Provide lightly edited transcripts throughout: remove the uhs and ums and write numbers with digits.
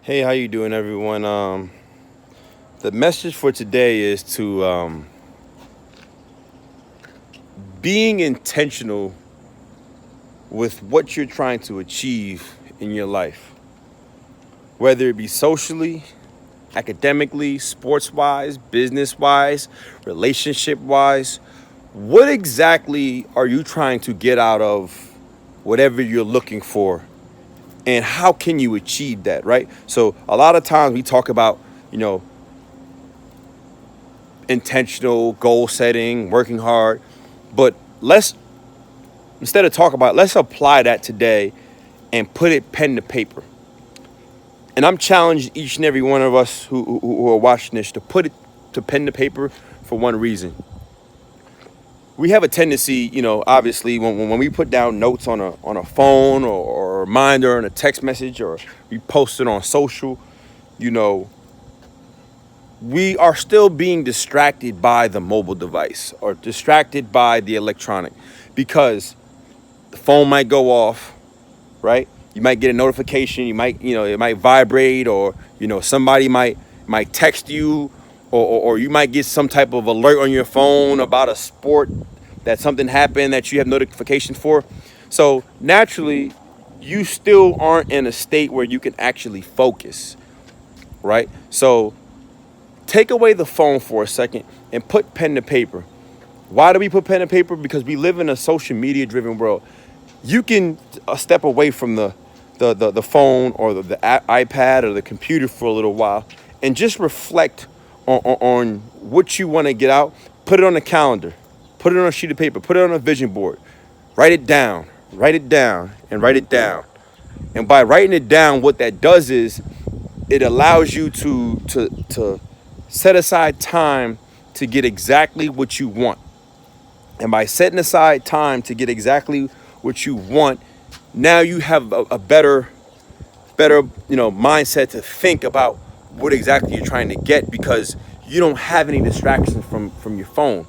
Hey, how you doing, everyone? The message for today is to being intentional with what you're trying to achieve in your life, whether it be socially, academically, sports-wise, business-wise, relationship-wise. What exactly are you trying to get out of whatever you're looking for, and how can you achieve that, right? So a lot of times we talk about, you know, intentional goal setting, working hard. But let's instead of talk about, let's apply that today and put it pen to paper. And I'm challenging each and every one of us who are watching this to put it to pen to paper for one reason. We have a tendency, obviously, when we put down notes on a phone or a reminder on a text message, or we post it on social, you know, we are still being distracted by the mobile device or distracted by the electronic, because the phone might go off, right? You might get a notification, it might vibrate, or somebody might text you, or you might get some type of alert on your phone about a sport that something happened that you have notification for. So naturally, you still aren't in a state where you can actually focus, right? So take away the phone for a second and put pen to paper. Why do we put pen to paper? Because we live in a social media driven world. You can step away from the phone or the iPad or the computer for a little while and just reflect on what you want to get out. Put it on a calendar, put it on a sheet of paper, put it on a vision board, write it down, and write it down. And by writing it down, what that does is it allows you to set aside time to get exactly what you want. And by setting aside time to get exactly what you want, now you have a better mindset to think about what exactly you're trying to get, because you don't have any distractions from your phone.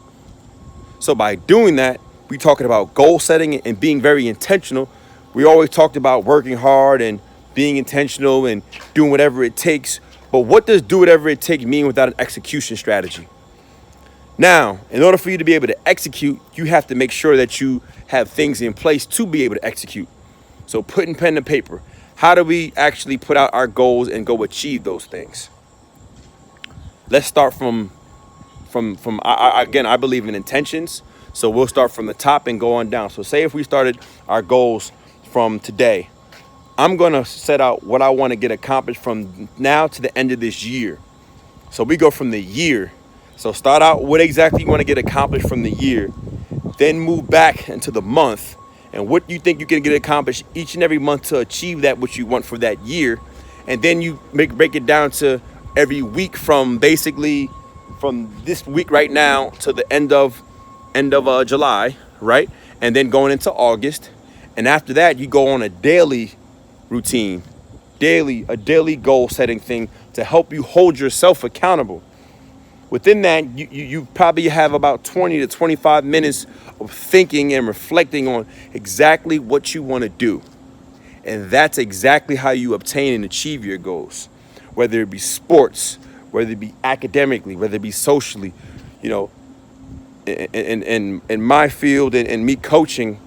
So by doing that, we talking about goal setting and being very intentional. We always talked about working hard and being intentional and doing whatever it takes. But what does do whatever it takes mean without an execution strategy? Now, in order for you to be able to execute, you have to make sure that you have things in place to be able to execute. So putting pen to paper. How do we actually put out our goals and go achieve those things? Let's start again, I believe in intentions. So we'll start from the top and go on down. So say if we started our goals from today, I'm going to set out what I want to get accomplished from now to the end of this year. So we go from the year. So start out what exactly you want to get accomplished from the year, then move back into the month and what you think you can get accomplished each and every month to achieve that what you want for that year. And then you break it down to every week, from basically from this week right now to the end of July, right? And then going into August. And after that, you go on a daily routine, a daily goal setting thing to help you hold yourself accountable. Within that, you probably have about 20 to 25 minutes of thinking and reflecting on exactly what you want to do. And that's exactly how you obtain and achieve your goals, whether it be sports, whether it be academically, whether it be socially. You know, in my field and me coaching,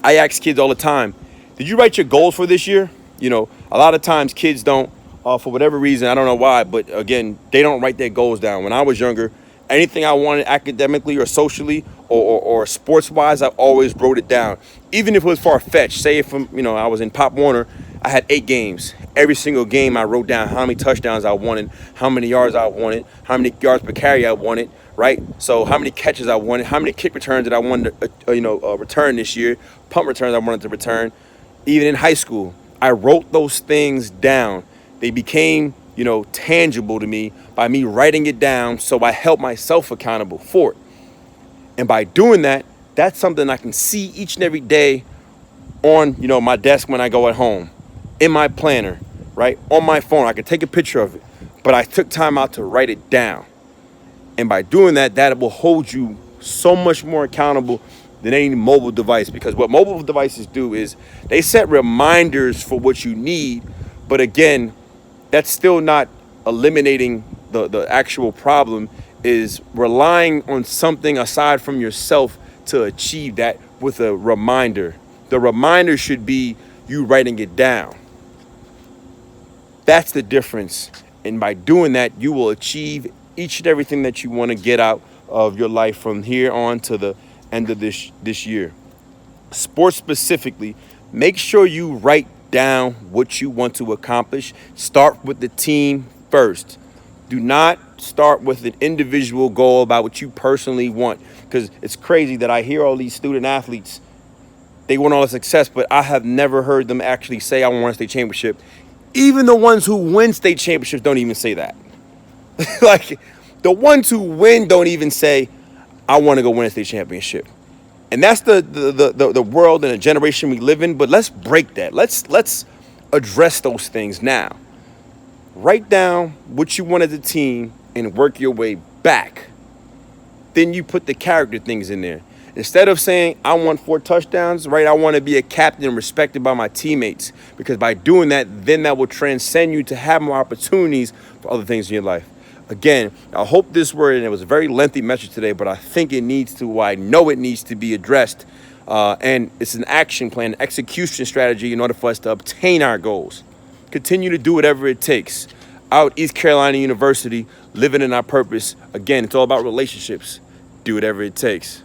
I ask kids all the time, did you write your goals for this year? A lot of times kids don't, for whatever reason, I don't know why, but again, they don't write their goals down. When I was younger, anything I wanted academically or socially or sports wise, I always wrote it down. Even if it was far-fetched. Say if I was in Pop Warner, I had 8 games. Every single game I wrote down how many touchdowns I wanted, how many yards I wanted, how many yards per carry I wanted, right? So how many catches I wanted, how many kick returns that I wanted to return this year, punt returns I wanted to return. Even in high school, I wrote those things down. They became, tangible to me by me writing it down, so I held myself accountable for it. And by doing that, that's something I can see each and every day on, my desk when I go at home, in my planner, right? On my phone, I can take a picture of it, but I took time out to write it down. And by doing that, that will hold you so much more accountable than any mobile device, because what mobile devices do is they set reminders for what you need, but again, That's still not eliminating the actual problem, is relying on something aside from yourself to achieve that with a reminder. The reminder should be you writing it down. That's the difference. And by doing that, you will achieve each and everything that you want to get out of your life from here on to the end of this year. Sports specifically, make sure you write down what you want to accomplish. Start with the team first. Do not start with an individual goal about what you personally want, because it's crazy that I hear all these student athletes, they want all the success, but I have never heard them actually say, I want a state championship. Even the ones who win state championships don't even say that. Like, the ones who win don't even say, I want to go win a state championship. And that's the world and the generation we live in. But let's break that. Let's address those things now. Write down what you want as a team and work your way back. Then you put the character things in there. Instead of saying, I want 4 touchdowns, right? I want to be a captain respected by my teammates. Because by doing that, then that will transcend you to have more opportunities for other things in your life. Again, I hope this word, and it was a very lengthy message today, but I think it needs to, I know it needs to be addressed. And it's an action plan, an execution strategy in order for us to obtain our goals. Continue to do whatever it takes. Out East Carolina University, living in our purpose. Again, it's all about relationships. Do whatever it takes.